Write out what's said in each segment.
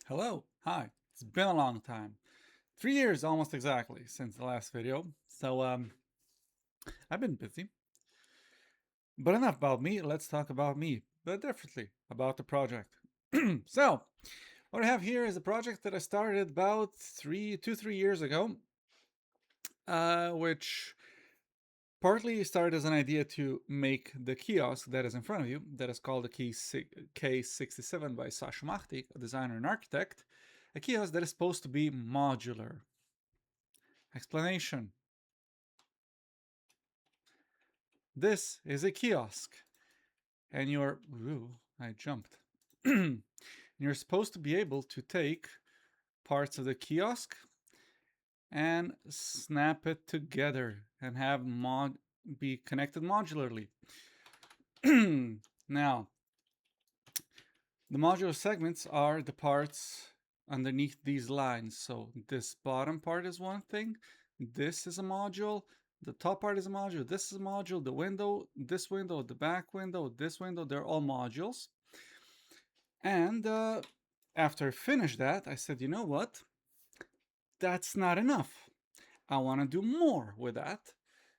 Hello, hi. It's been a long time. 3 years almost exactly since the last video. So I've been busy. But enough about me, let's talk about me, but differently, about the project. So, what I have here is a project that I started about 3 years ago, which partly started as an idea to make the kiosk that is in front of you, that is called the K67 by Sasha Mahti, a designer and architect, a kiosk that is supposed to be modular. Explanation. This is a kiosk, and I jumped. You're supposed to be able to take parts of the kiosk and snap it together and have be connected modularly. Now, the modular segments are the parts underneath these lines. So this bottom part is one thing, this is a module, the top part is a module, this is a module, the window, this window, the back window, this window, they're all modules. And after I finished that, I said, you know what? That's not enough. I want to do more with that.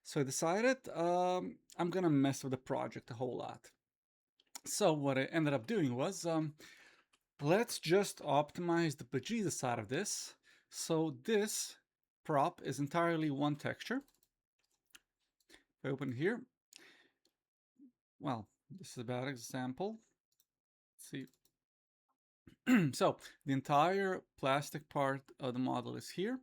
So I decided I'm going to mess with the project a whole lot. So what I ended up doing was let's just optimize the bejesus out of this. So this prop is entirely one texture. If I open here, well, this is a bad example. Let's see. So the entire plastic part of the model is here.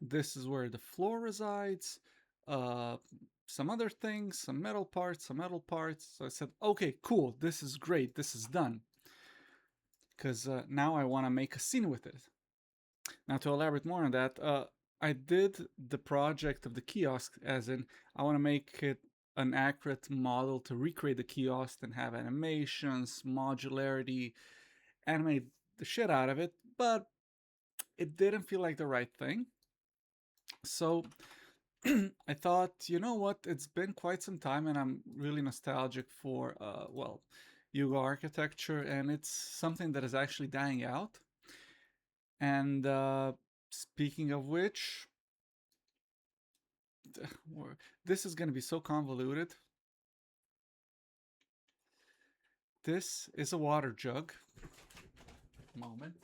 This is where the floor resides. Uh, some other things, some metal parts, some metal parts. So I said, okay, cool, this is great, this is done. Because now I want to make a scene with it. Now to elaborate more on that, I did the project of the kiosk as in I want to make it an accurate model to recreate the kiosk and have animations, modularity, animate the shit out of it, but it didn't feel like the right thing. So I thought, you know what, it's been quite some time and I'm really nostalgic for, Yugo architecture, and it's something that is actually dying out. And speaking of which, this is going to be so convoluted. This is a water jug. Moment.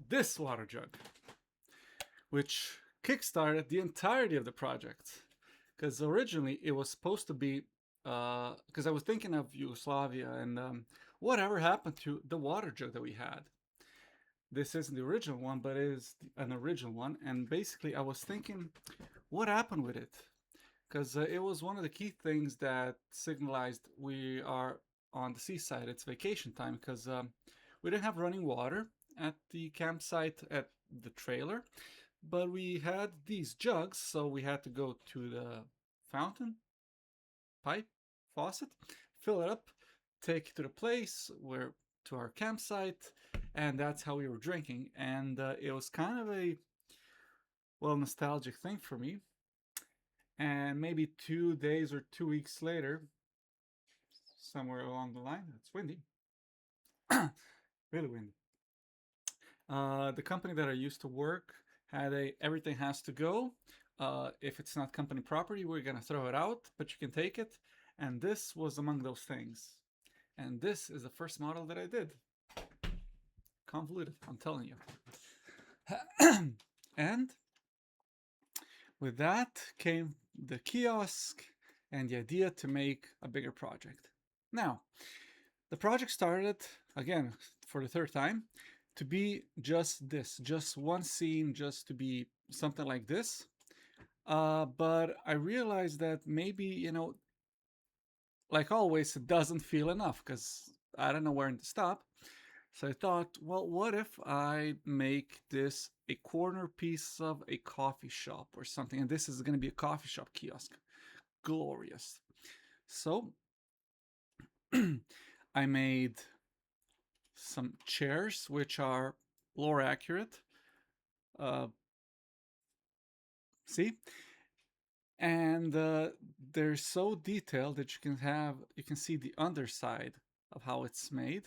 This water jug, which kickstarted the entirety of the project. Because originally it was supposed to be, because I was thinking of Yugoslavia and whatever happened to the water jug that we had. This isn't the original one, but it is an original one. And basically, I was thinking, what happened with it? Because it was one of the key things that signalized we are on the seaside. It's vacation time because we didn't have running water at the campsite at the trailer, but we had these jugs, so we had to go to the fountain, pipe, faucet, fill it up, take it to the place where to our campsite, and that's how we were drinking. And it was kind of a nostalgic thing for me. And maybe 2 days or 2 weeks later, somewhere along the line, it's windy, really windy. The company that I used to work had a everything has to go. If it's not company property, we're gonna throw it out, but you can take it. And this was among those things. And this is the first model that I did. Convoluted, I'm telling you. And with that came the kiosk and the idea to make a bigger project. Now, the project started, again, for the third time, to be just this, just one scene, just to be something like this. But I realized that maybe, like always, it doesn't feel enough because I don't know where to stop. So I thought, well, what if I make this a corner piece of a coffee shop or something? And this is going to be a coffee shop kiosk. Glorious. So I made some chairs which are floor accurate. Uh, see, And they're so detailed that you can see the underside of how it's made,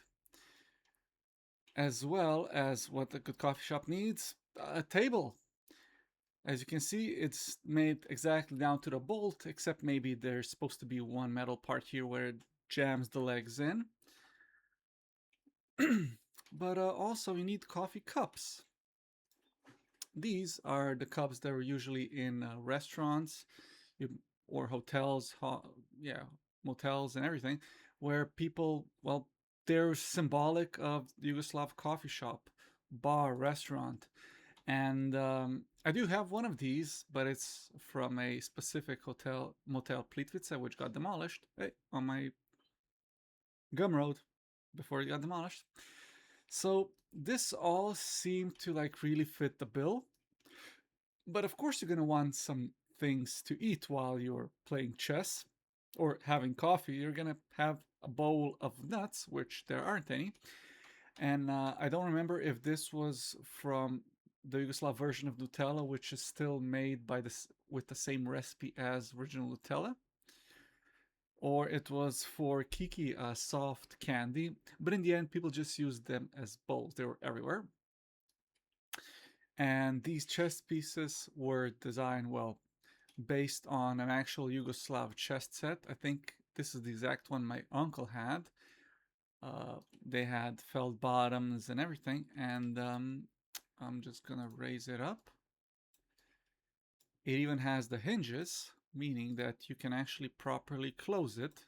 as well as what a good coffee shop needs, a table. As you can see, it's made exactly down to the bolt, except maybe there's supposed to be one metal part here where it jams the legs in. But also you need coffee cups. These are the cups that are usually in restaurants or hotels, yeah, motels and everything, where people, well, they're symbolic of the Yugoslav coffee shop, bar, restaurant. And I do have one of these, but it's from a specific hotel, Motel Plitvice, which got demolished on my Gumroad before it got demolished. So this all seemed to like really fit the bill. But of course, you're going to want some things to eat while you're playing chess or having coffee. You're going to have a bowl of nuts, which there aren't any. And I don't remember if this was from the Yugoslav version of Nutella, which is still made by this with the same recipe as original Nutella, or it was for Kiki, a soft candy. But in the end, people just used them as bowls. They were everywhere. And these chess pieces were designed, well, based on an actual Yugoslav chess set. I think this is the exact one my uncle had. They had felt bottoms and everything, and I'm just gonna raise it up. It even has the hinges, meaning that you can actually properly close it.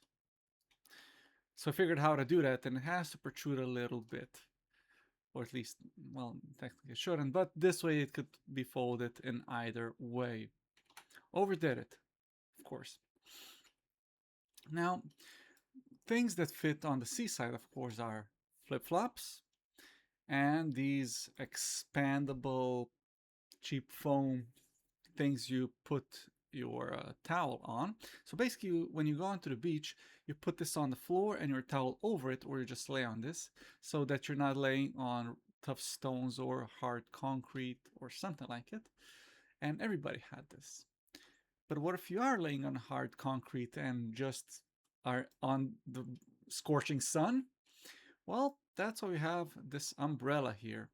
So I figured how to do that, and it has to protrude a little bit, or at least, well, technically it shouldn't, but this way it could be folded in either way. Overdid it, of course. Now, things that fit on the C side, of course, are flip-flops and these expandable cheap foam things you put your towel on. So basically, when you go onto the beach, you put this on the floor and your towel over it, or you just lay on this so that you're not laying on tough stones or hard concrete or something like it. And everybody had this. But what if you are laying on hard concrete and just are on the scorching sun? Well, that's why we have this umbrella here.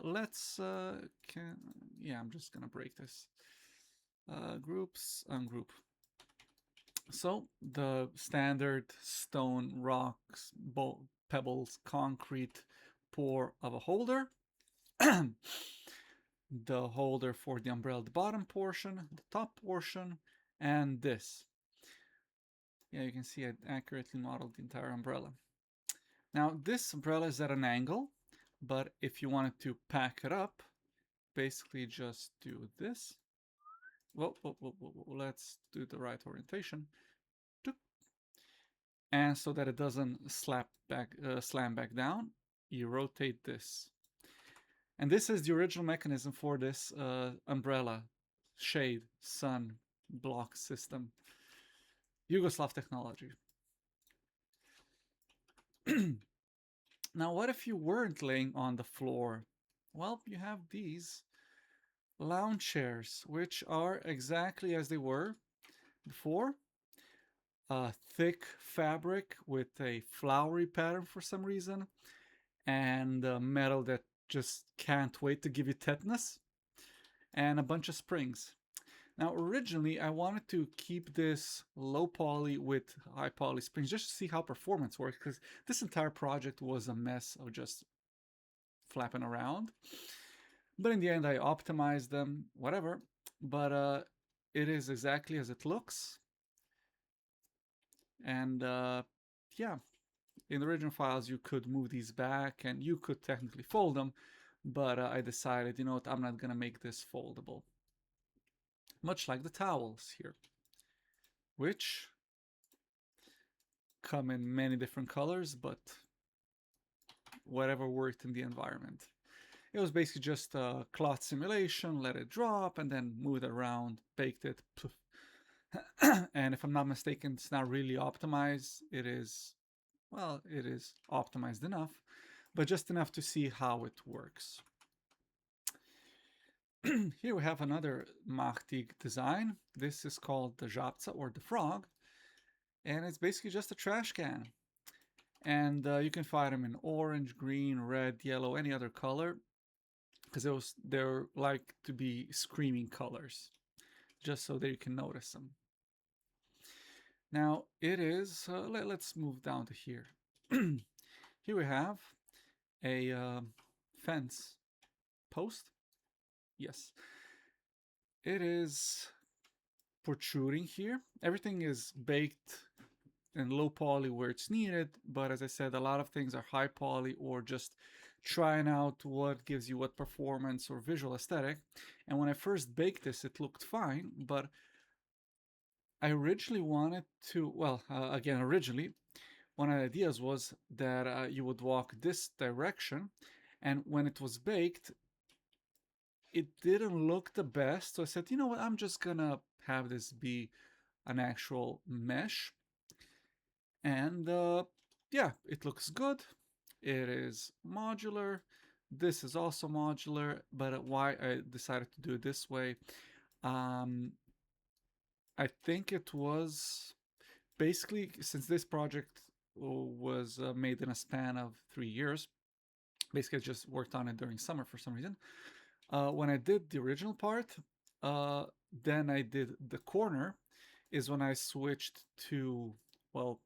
Let's, yeah, I'm just gonna break this. Groups, ungroup. So the standard stone, rocks, pebbles, concrete pour of a holder. The holder for the umbrella, the bottom portion, the top portion, and this. Yeah, you can see I accurately modeled the entire umbrella. Now, this umbrella is at an angle, but if you wanted to pack it up, basically just do this. Whoa, let's do the right orientation. And so that it doesn't slam back down, you rotate this. And this is the original mechanism for this umbrella, shade, sun, block system. Yugoslav technology. Now, what if you weren't laying on the floor? Well, you have these lounge chairs, which are exactly as they were before. A thick fabric with a flowery pattern for some reason, and metal that just can't wait to give you tetanus, and a bunch of springs. Now, originally, I wanted to keep this low poly with high poly springs just to see how performance works, because this entire project was a mess of just flapping around. But in the end, I optimized them, whatever. But it is exactly as it looks. And yeah, in the original files, you could move these back and you could technically fold them. But I decided, you know what, I'm not going to make this foldable. Much like the towels here, which come in many different colors, but whatever worked in the environment. It was basically just a cloth simulation, let it drop, and then move it around, baked it. And if I'm not mistaken, it's not really optimized. It is, well, it is optimized enough, but just enough to see how it works. Here we have another Machtig design. This is called the Żabca or the Frog, and it's basically just a trash can. And you can find them in orange, green, red, yellow, any other color, because they're like to be screaming colors, just so that you can notice them. Now it is. Let's move down to here. Here we have a fence post. Yes, it is protruding here. Everything is baked in low poly where it's needed, but as I said, a lot of things are high poly or just trying out what gives you what performance or visual aesthetic. And when I first baked this, it looked fine, but I originally wanted to, well, again, originally, one of the ideas was that you would walk this direction, and when it was baked, it didn't look the best. So I said, you know what, I'm just gonna have this be an actual mesh. And yeah, it looks good. It is modular. This is also modular, but why I decided to do it this way, um, I think it was basically since this project was made in a span of 3 years. Basically, I just worked on it during summer for some reason. When I did the original part, uh, then I did the corner, is when I switched to, well,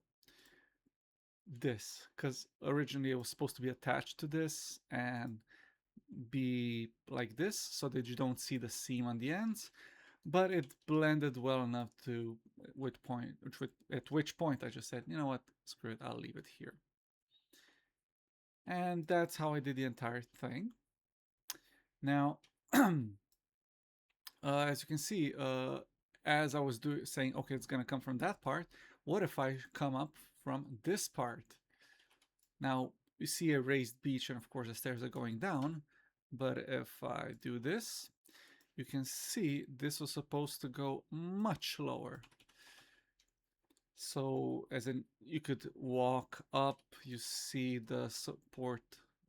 this, because originally it was supposed to be attached to this and be like this so that you don't see the seam on the ends, but it blended well enough to at which point I just said, you know what, screw it, I'll leave it here. And that's how I did the entire thing. Now, as you can see, as I was saying, okay, it's going to come from that part. What if I come up from this part? Now, you see a raised beach, and of course the stairs are going down. But if I do this, you can see this was supposed to go much lower. So as in, you could walk up, you see the support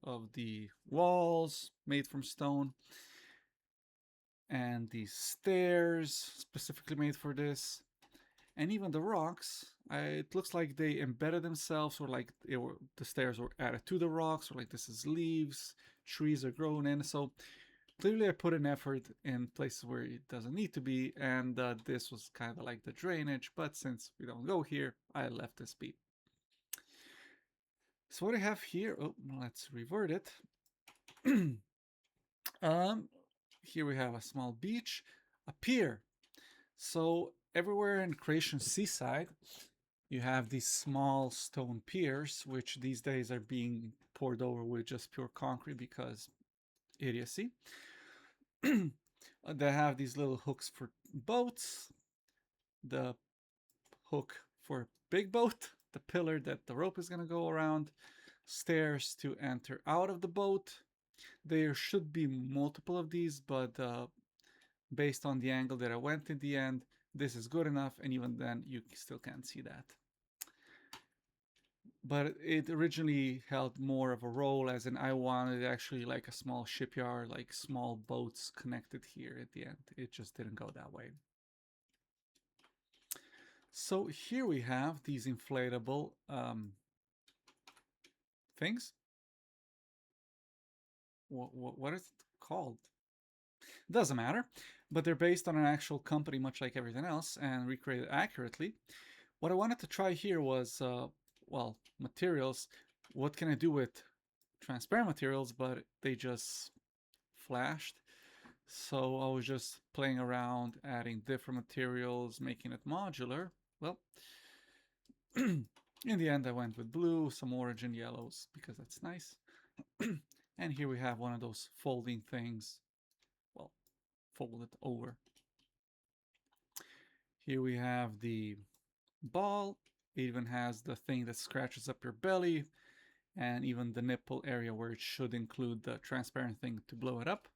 of the walls made from stone, and these stairs specifically made for this, and even the rocks. It looks like they embedded themselves, or like the stairs were added to the rocks, or like this is leaves, trees are grown in. So clearly I put an effort in places where it doesn't need to be, and this was kind of like the drainage, but since we don't go here, I left this be. So what I have here, oh, let's revert it. Here we have a small beach, a pier. So everywhere in Croatian seaside, you have these small stone piers, which these days are being poured over with just pure concrete because idiocy. They have these little hooks for boats, the hook for big boat, the pillar that the rope is going to go around, stairs to enter out of the boat. There should be multiple of these, but based on the angle that I went in the end, this is good enough, and even then you still can't see that. But it originally held more of a role, as in I wanted actually like a small shipyard, like small boats connected here at the end. It just didn't go that way. So here we have these inflatable things. What is it called? Doesn't matter, but they're based on an actual company, much like everything else, and recreated accurately. What I wanted to try here was, well, materials. What can I do with transparent materials, but they just flashed? So I was just playing around, adding different materials, making it modular. Well, in the end, I went with blue, some orange and yellows, because that's nice. And here we have one of those folding things. Well, fold it over. Here we have the ball. It even has the thing that scratches up your belly, and even the nipple area where it should include the transparent thing to blow it up.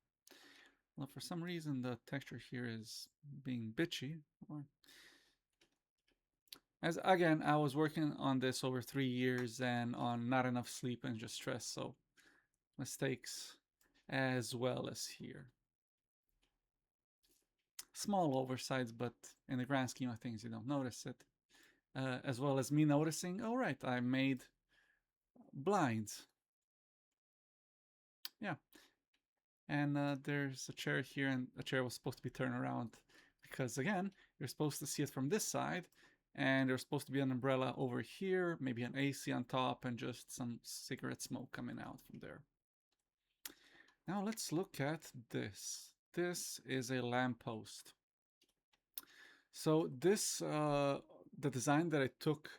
Well, for some reason the texture here is being bitchy. As again, I was working on this over 3 years and on not enough sleep and just stress, so mistakes as well as here. small oversights, but in the grand scheme of things, you don't notice it. As well as me noticing, oh right, I made blinds. Yeah, and there's a chair here, and a chair was supposed to be turned around because again, you're supposed to see it from this side, and there's supposed to be an umbrella over here, maybe an AC on top, and just some cigarette smoke coming out from there. Now let's look at this. This is a lamppost. So this, the design that I took,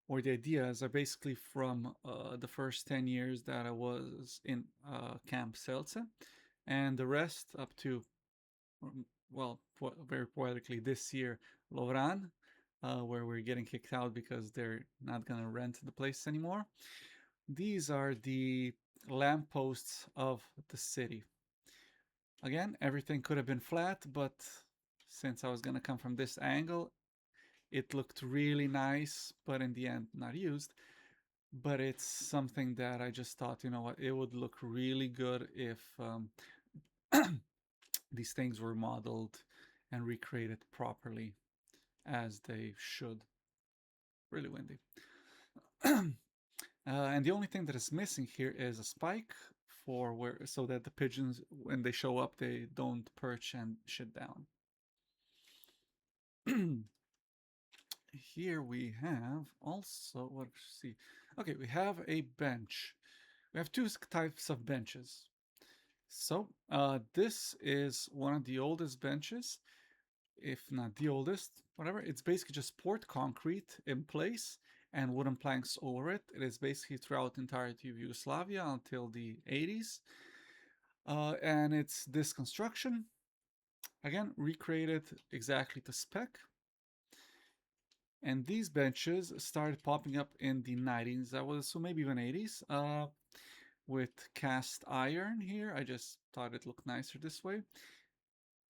or the ideas, are basically from the first 10 years that I was in Camp Seltze, and the rest up to, well, very poetically this year, Lovran, where we're getting kicked out because they're not going to rent the place anymore. These are the lampposts of the city. Again, everything could have been flat, but since I was going to come from this angle, it looked really nice, but in the end, not used. But it's something that I just thought, you know what, it would look really good if these things were modeled and recreated properly as they should. Really windy. And the only thing that is missing here is a spike for where, so that the pigeons, when they show up, they don't perch and shit down. Here we have also, what see? Okay, we have a bench. We have two types of benches. So this is one of the oldest benches, if not the oldest, whatever. It's basically just poured concrete in place and wooden planks over it. It is basically throughout the entirety of Yugoslavia until the 80s. And it's this construction, again, recreated exactly to spec. And these benches started popping up in the 90s, I would assume maybe even 80s, with cast iron here. I just thought it looked nicer this way.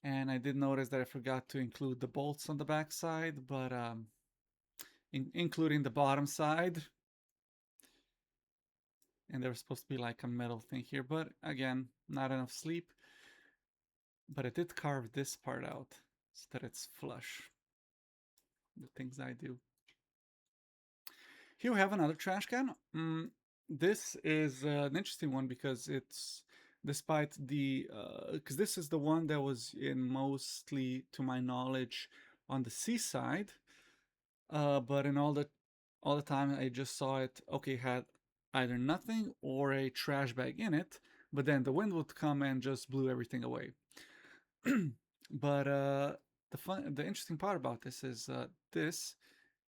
And I did notice that I forgot to include the bolts on the back side, but including the bottom side. And there was supposed to be like a metal thing here, but again, not enough sleep. But I did carve this part out so that it's flush. The things I do. Here we have another trash can. This is an interesting one because it's, despite the, because this is the one that was in mostly, to my knowledge, on the seaside. But in all the time I just saw it, okay, had either nothing or a trash bag in it, but then the wind would come and just blew everything away. But the interesting part about this is this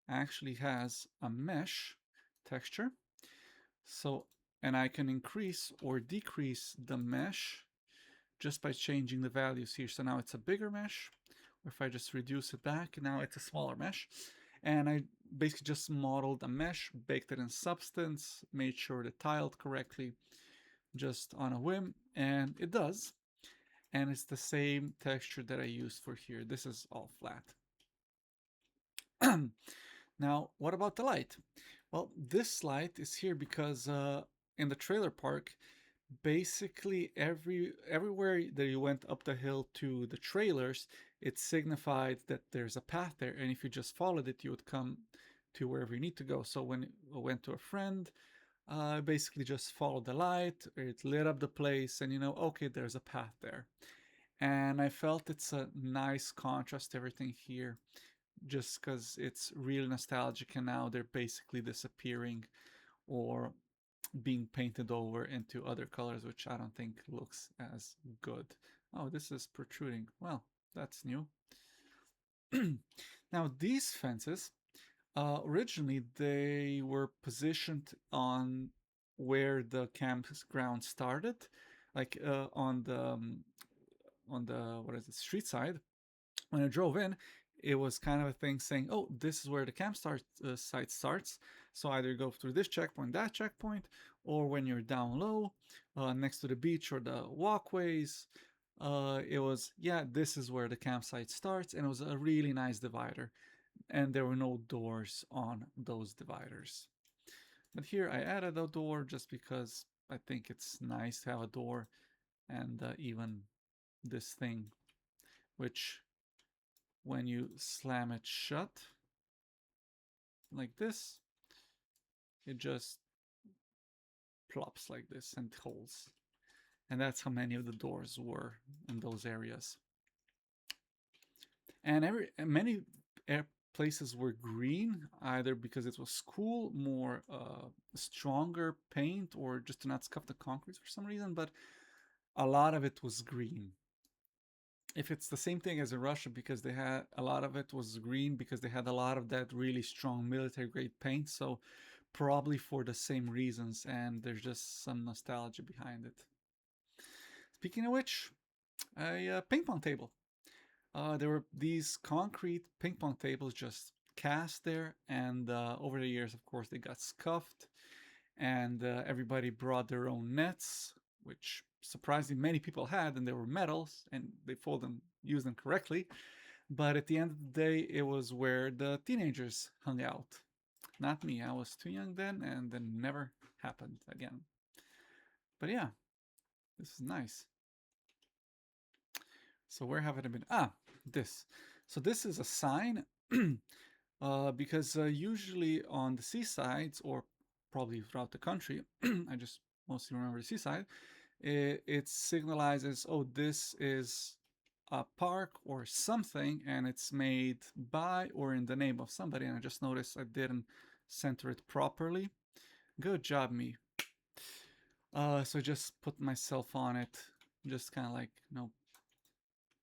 actually has a mesh texture. So, and I can increase or decrease the mesh just by changing the values here. So now it's a bigger mesh, or if I just reduce it back, now it's a smaller mesh. And I basically just modeled a mesh, baked it in Substance, made sure it tiled correctly, just on a whim, and it does. And it's the same texture that I used for here. This is all flat. Now, what about the light? Well, this light is here because in the trailer park, basically everywhere that you went up the hill to the trailers, it signified that there's a path there, and if you just followed it, you would come to wherever you need to go. So when I went to a friend, basically just followed the light, it lit up the place, and you know, okay, there's a path there. And I felt it's a nice contrast to everything here, just because it's real nostalgic, and now they're basically disappearing or being painted over into other colors, which I don't think looks as good. Oh, this is protruding. Well, that's new. Now, these fences, originally they were positioned on where the campground started, like on the what is it, street side. When I drove in, it was kind of a thing saying, "Oh, this is where the site starts." So either go through this checkpoint, that checkpoint, or when you're down low, next to the beach or the walkways, it was, yeah, this is where the campsite starts, and it was a really nice divider, and there were no doors on those dividers. But here I added a door just because I think it's nice to have a door, and even this thing, which when you slam it shut like this, it just plops like this and holds. And that's how many of the doors were in those areas. And many places were green, either because it was cool, more stronger paint, or just to not scuff the concrete for some reason. But a lot of it was green. If it's the same thing as in Russia, because they had a lot of it was green because they had a lot of that really strong military grade paint. So probably for the same reasons, and there's just some nostalgia behind it. Speaking of which, a ping pong table. There were these concrete ping pong tables just cast there, and over the years, of course, they got scuffed, and everybody brought their own nets, which surprisingly many people had, and they were metals, and they fold them, use them correctly. But at the end of the day, it was where the teenagers hung out. Not me. I was too young then, and then never happened again. But yeah, this is nice. So where have I been? Ah, this. So this is a sign because usually on the seasides, or probably throughout the country, I just mostly remember the seaside, it signalizes, oh, this is a park or something, and it's made by or in the name of somebody. And I just noticed I didn't center it properly. Good job, me. So I just put myself on it, just kind of like,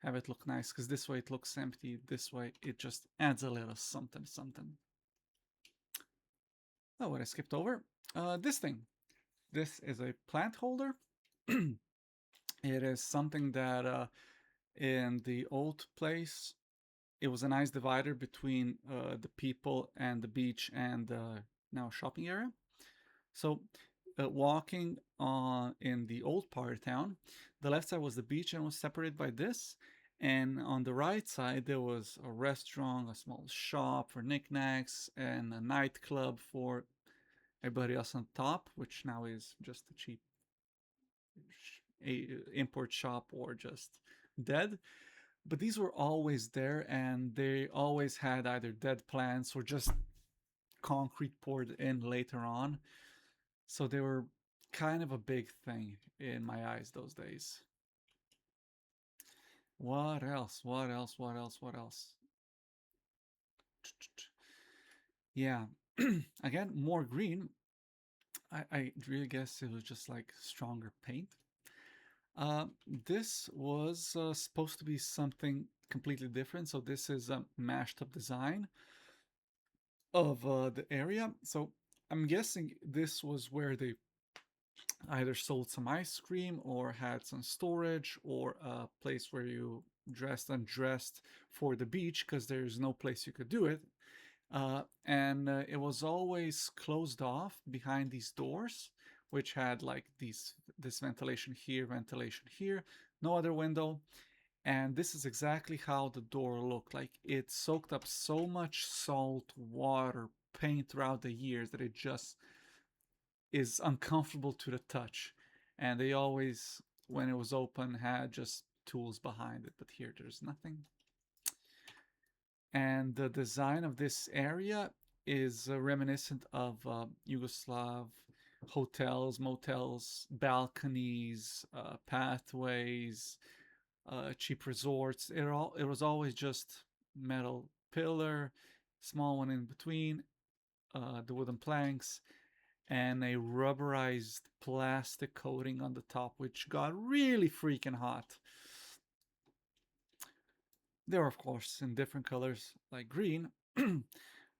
have it look nice, because this way it looks empty, this way it just adds a little something something. Oh, what I skipped over, this thing. This is a plant holder. It is something that in the old place, it was a nice divider between the people and the beach and now shopping area. So walking in the old part of town, the left side was the beach and was separated by this. And on the right side, there was a restaurant, a small shop for knickknacks, and a nightclub for everybody else on top, which now is just a cheap import shop or just dead. But these were always there, and they always had either dead plants or just concrete poured in later on. So they were kind of a big thing in my eyes those days. What else? What else? What else? What else? Yeah. Again, more green. I really guess it was just like stronger paint. This was supposed to be something completely different. So this is a mashed up design of the area. So I'm guessing this was where they either sold some ice cream or had some storage or a place where you dressed undressed for the beach, because there's no place you could do it. And it was always closed off behind these doors, which had like this ventilation here, no other window. And this is exactly how the door looked like. It soaked up so much salt, water, paint throughout the years that it just is uncomfortable to the touch. And they always, when it was open, had just tools behind it. But here, there's nothing. And the design of this area is reminiscent of Yugoslav hotels, motels, balconies, pathways, cheap resorts. It was always just metal pillar, small one in between, the wooden planks, and a rubberized plastic coating on the top, which got really freaking hot. They were, of course, in different colors, like green,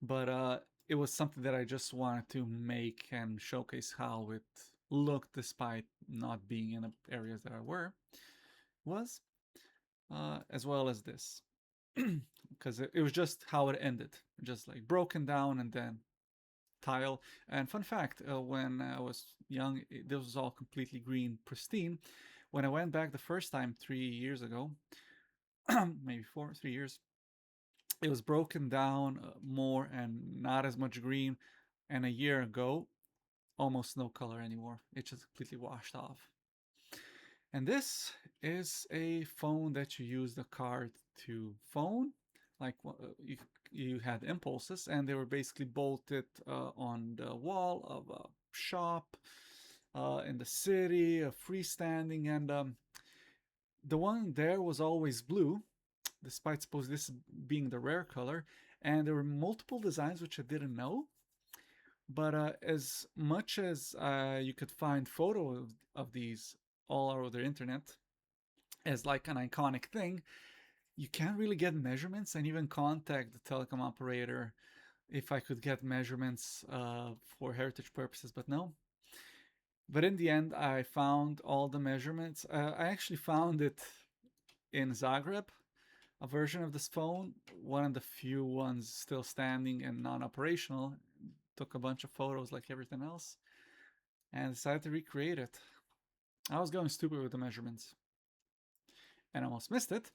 but it was something that I just wanted to make and showcase how it looked, despite not being in the areas that I was, as well as this, because it was just how it ended, just like broken down and then tile. And fun fact, when I was young, this was all completely green, pristine. When I went back the first time 3 years ago, maybe 3 years, it was broken down more and not as much green. And a year ago, almost no color anymore. It just completely washed off. And this is a phone that you use the card to phone. like you had impulses, and they were basically bolted on the wall of a shop in the city, freestanding, and the one there was always blue, despite suppose this being the rare color. And there were multiple designs which I didn't know, but as much as you could find photos of these all over the internet as like an iconic thing, you can't really get measurements and even contact the telecom operator if I could get measurements for heritage purposes, but no. But in the end, I found all the measurements. I actually found it in Zagreb, a version of this phone, one of the few ones still standing and non-operational. Took a bunch of photos like everything else and decided to recreate it. I was going stupid with the measurements and almost missed it.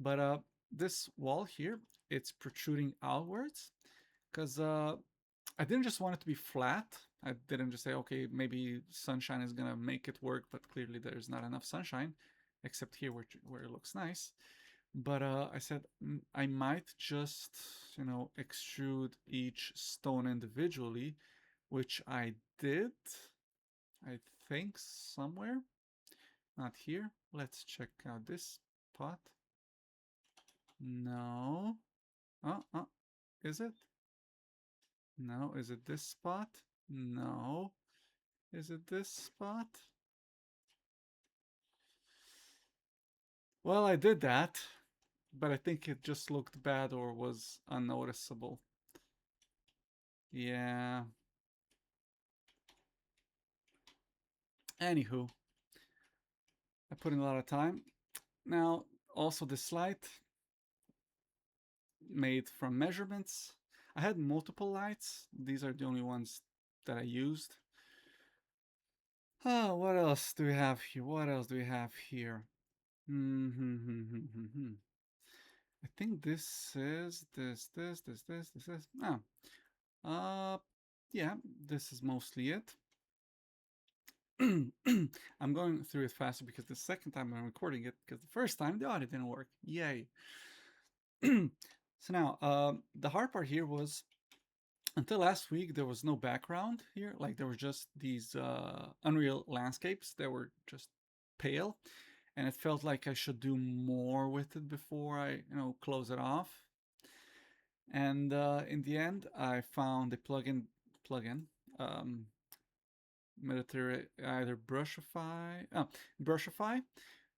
But this wall here, it's protruding outwards because I didn't just want it to be flat. I didn't just say, okay, maybe sunshine is gonna make it work, but clearly there's not enough sunshine, except here where it looks nice. But I said I might just, extrude each stone individually, which I did, I think, somewhere. Not here. Let's check out this pot. No. Is it? No. Is it this spot? No. Is it this spot? Well, I did that, but I think it just looked bad or was unnoticeable. Yeah. Anywho, I put in a lot of time. Now, also this light made from measurements. I had multiple lights. These are the only ones that I used. Oh, what else do we have here? What else do we have here? I think this is this. Oh, yeah, this is mostly it. I'm going through it faster because the second time I'm recording it, because the first time the audio didn't work. Yay. So now, the hard part here was until last week there was no background here. Like there were just these unreal landscapes that were just pale, and it felt like I should do more with it before I, close it off. And in the end, I found a plugin, military either Brushify.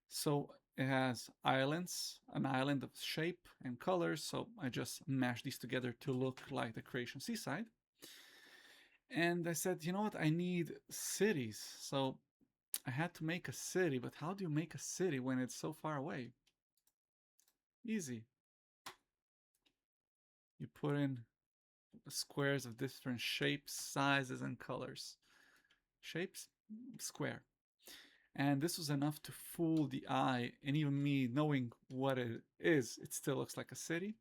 So it has islands, an island of shape and colors. So I just mashed these together to look like the Croatian seaside. And I said, you know what? I need cities. So I had to make a city. But how do you make a city when it's so far away? Easy. You put in squares of different shapes, sizes, and colors. Shapes, square. And this was enough to fool the eye, and even me knowing what it is, it still looks like a city.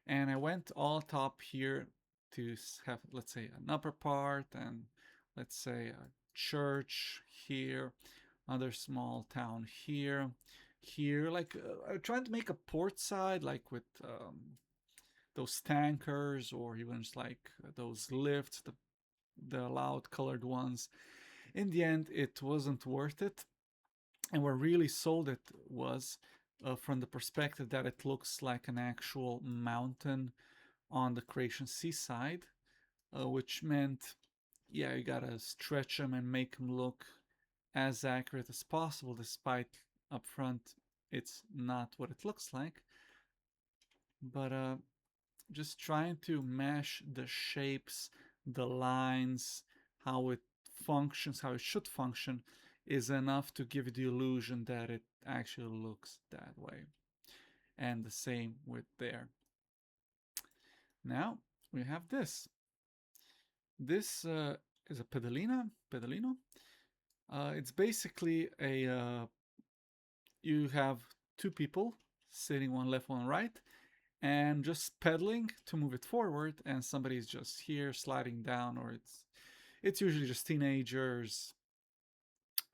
And I went all top here to have, let's say, an upper part, and let's say a church here, another small town here, like I'm trying to make a port side, like with those tankers, or even just like those lifts, the loud colored ones. In the end, it wasn't worth it. And what really sold it was from the perspective that it looks like an actual mountain on the Croatian seaside, which meant, yeah, you gotta stretch them and make them look as accurate as possible, despite up front it's not what it looks like. But just trying to mesh the shapes, the lines, how it functions, how it should function, is enough to give you the illusion that it actually looks that way. And the same with there. Now we have this. This is a pedalino. It's basically a you have two people sitting one left, one right, and just pedaling to move it forward, and somebody's just here sliding down, or it's usually just teenagers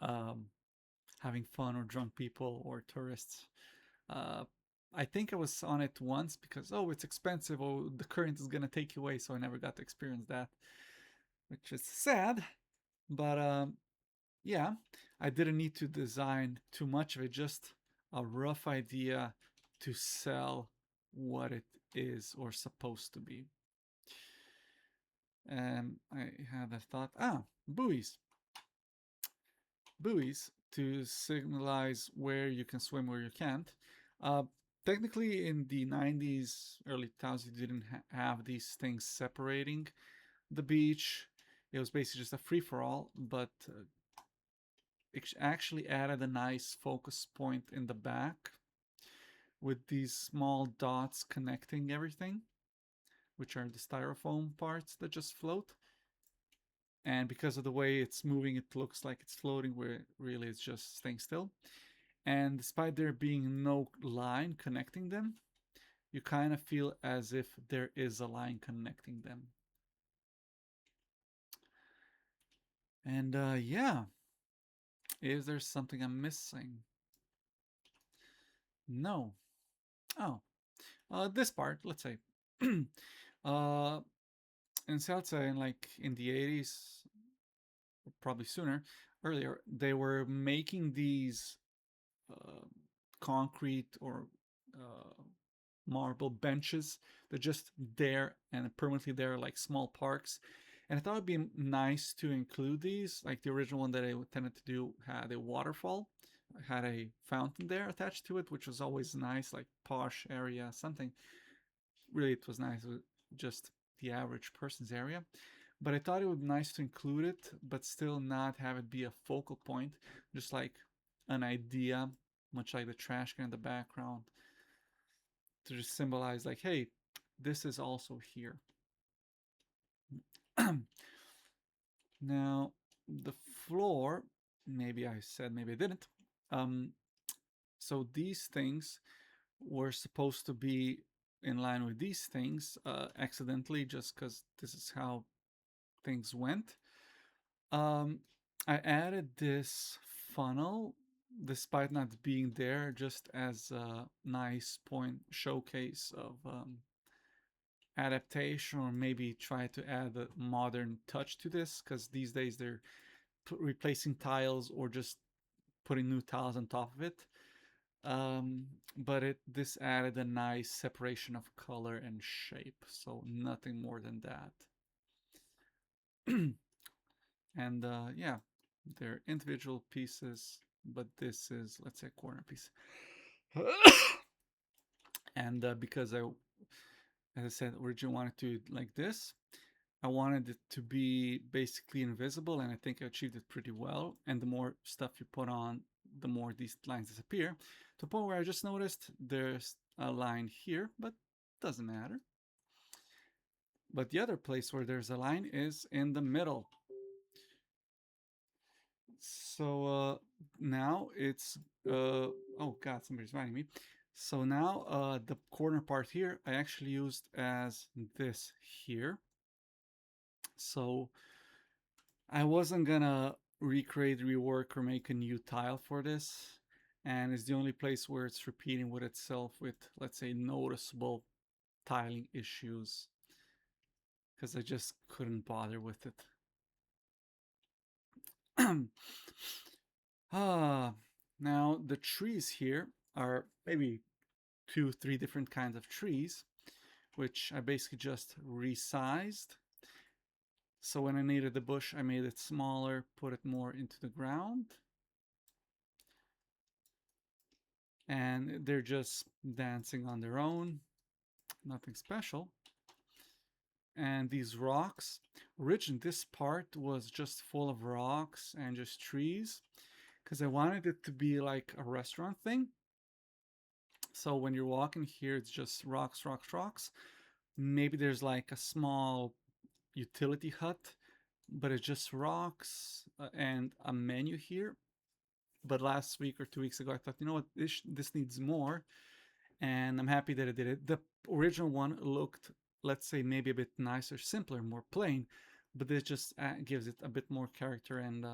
having fun, or drunk people, or tourists. I think I was on it once because, oh, it's expensive, or the current is gonna take you away, so I never got to experience that, which is sad. But yeah, I didn't need to design too much of it, just a rough idea to sell what it is or supposed to be. And I had a thought, buoys. Buoys to signalize where you can swim, where you can't. Uh, Technically, in the 90s, early 2000s, you didn't have these things separating the beach. It was basically just a free for all, but it actually added a nice focus point in the back with these small dots connecting everything, which are the styrofoam parts that just float. And because of the way it's moving, it looks like it's floating, where really it's just staying still. And despite there being no line connecting them, you kind of feel as if there is a line connecting them. And yeah, is there something I'm missing? No. Oh, this part, let's say. uh, in Salsa, in the 80s, probably sooner, earlier, they were making these uh, concrete or uh, marble benches. They're just there and permanently there, like small parks. And I thought it'd be nice to include these. Like the original one that I tended to do had a waterfall, had a fountain there attached to it, which was always nice, like posh area, something. Really, it was nice. It was just the average person's area. But I thought it would be nice to include it, but still not have it be a focal point, just like an idea, much like the trash can in the background, to just symbolize, like, hey, this is also here. Now, the floor, maybe I said, maybe I didn't. Um, so these things were supposed to be in line with these things accidentally, just because this is how things went. I added this funnel despite not being there, just as a nice point showcase of adaptation, or maybe try to add a modern touch to this, because these days they're replacing tiles or just putting new tiles on top of it. But this added a nice separation of color and shape, so nothing more than that. And yeah, they're individual pieces, but this is, let's say, a corner piece. And because as I said, originally wanted to like this, I wanted it to be basically invisible, and I think I achieved it pretty well. And the more stuff you put on, the more these lines disappear. To the point where I just noticed there's a line here, but doesn't matter. But the other place where there's a line is in the middle. So now it's oh god, somebody's reminding me. So now the corner part here I actually used as this here. So I wasn't gonna recreate, rework, or make a new tile for this, and it's the only place where it's repeating with itself with, let's say, noticeable tiling issues, because I just couldn't bother with it. Now the trees here are maybe 2, 3 different kinds of trees, which I basically just resized. So when I needed the bush, I made it smaller, put it more into the ground. And they're just dancing on their own, nothing special. And these rocks, originally this part was just full of rocks and just trees, because I wanted it to be like a restaurant thing. So when you're walking here, it's just rocks, rocks, rocks. Maybe there's like a small utility hut, but it's just rocks and a menu here. But last week or 2 weeks ago, I thought, you know what, this needs more, and I'm happy that I did it. The original one looked, let's say, maybe a bit nicer, simpler, more plain, but this just gives it a bit more character and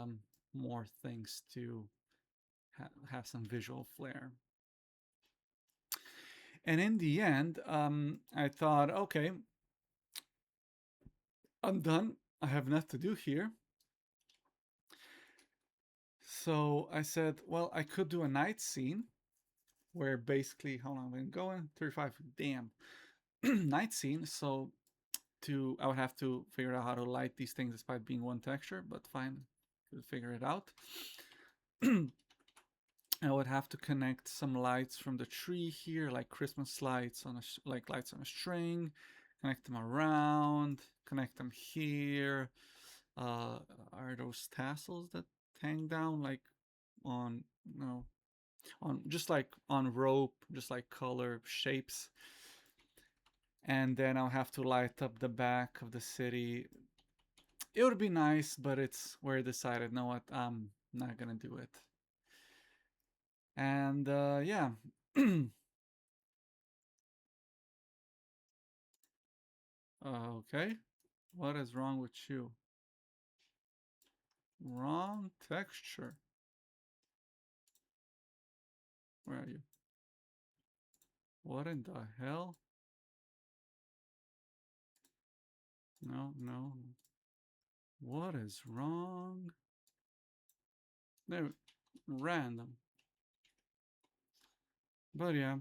more things to have some visual flair. And in the end, I thought, okay, I'm done. I have nothing to do here. So I said, well, I could do a night scene where basically, how long am I going? 35. Damn. Night scene. So I would have to figure out how to light these things despite being one texture, but fine, we'll figure it out. I would have to connect some lights from the tree here, like Christmas lights on like lights on a string. Connect them around. Connect them here. Uh, are those tassels that hang down like on no on just like on rope, just like color shapes? And then I'll have to light up the back of the city. It would be nice, but it's where I decided, know what, I'm not gonna do it. And yeah. Okay. What is wrong with you? Wrong texture. Where are you? What in the hell? No, no. What is wrong? They're random. But yeah,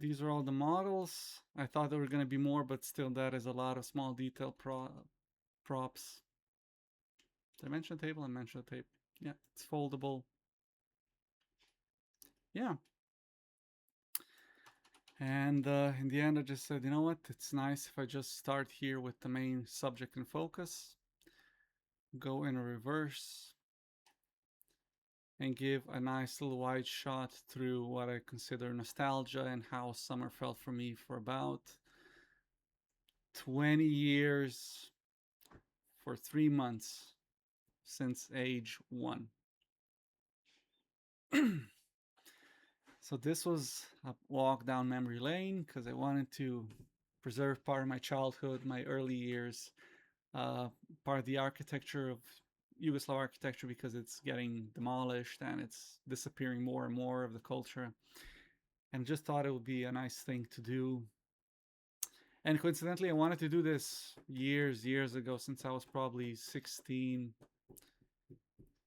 these are all the models. I thought there were going to be more, but still, that is a lot of small detail props. Dimension table and mention tape. Yeah, it's foldable. Yeah. And in the end, I just said, you know what? It's nice if I just start here with the main subject in focus, go in a reverse, and give a nice little wide shot through what I consider nostalgia and how summer felt for me for about 20 years for 3 months since age 1. So this was a walk down memory lane because I wanted to preserve part of my childhood, my early years, uh, part of the architecture of Yugoslav architecture because it's getting demolished and it's disappearing more and more of the culture. And just thought it would be a nice thing to do. And coincidentally, I wanted to do this years ago since I was probably 16.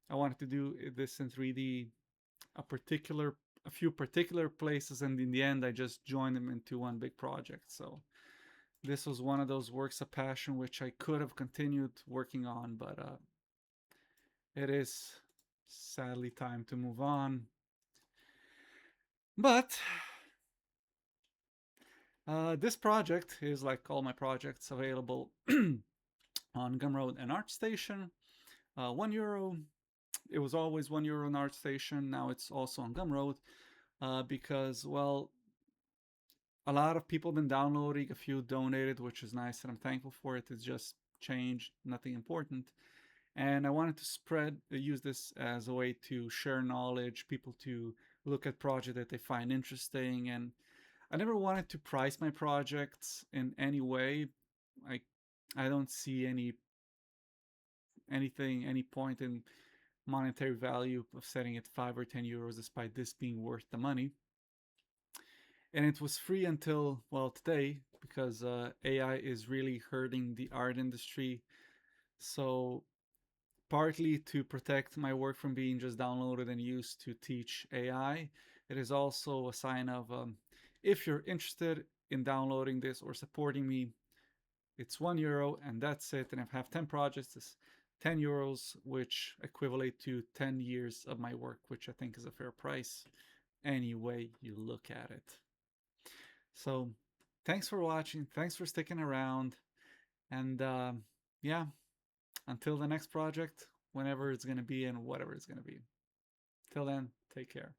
I wanted to do this in 3D, a few particular places, and in the end, I just joined them into one big project. So this was one of those works of passion which I could have continued working on, but it is sadly time to move on. But this project is like all my projects available on Gumroad and ArtStation. €1. It was always €1 on ArtStation. Now it's also on Gumroad because, well, a lot of people have been downloading. A few donated, which is nice, and I'm thankful for it. It's just changed, nothing important. And I wanted to use this as a way to share knowledge, people to look at projects that they find interesting. And I never wanted to price my projects in any way. I I don't see any point in monetary value of setting it 5 or 10 euros, despite this being worth the money. And it was free until, well, today, because AI is really hurting the art industry. So partly to protect my work from being just downloaded and used to teach AI, it is also a sign of if you're interested in downloading this or supporting me, it's €1 and that's it. And if I have 10 projects, it's €10, which equivalent to 10 years of my work, which I think is a fair price any way you look at it. So thanks for watching. Thanks for sticking around. And yeah, until the next project, whenever it's going to be and whatever it's going to be. Till then, take care.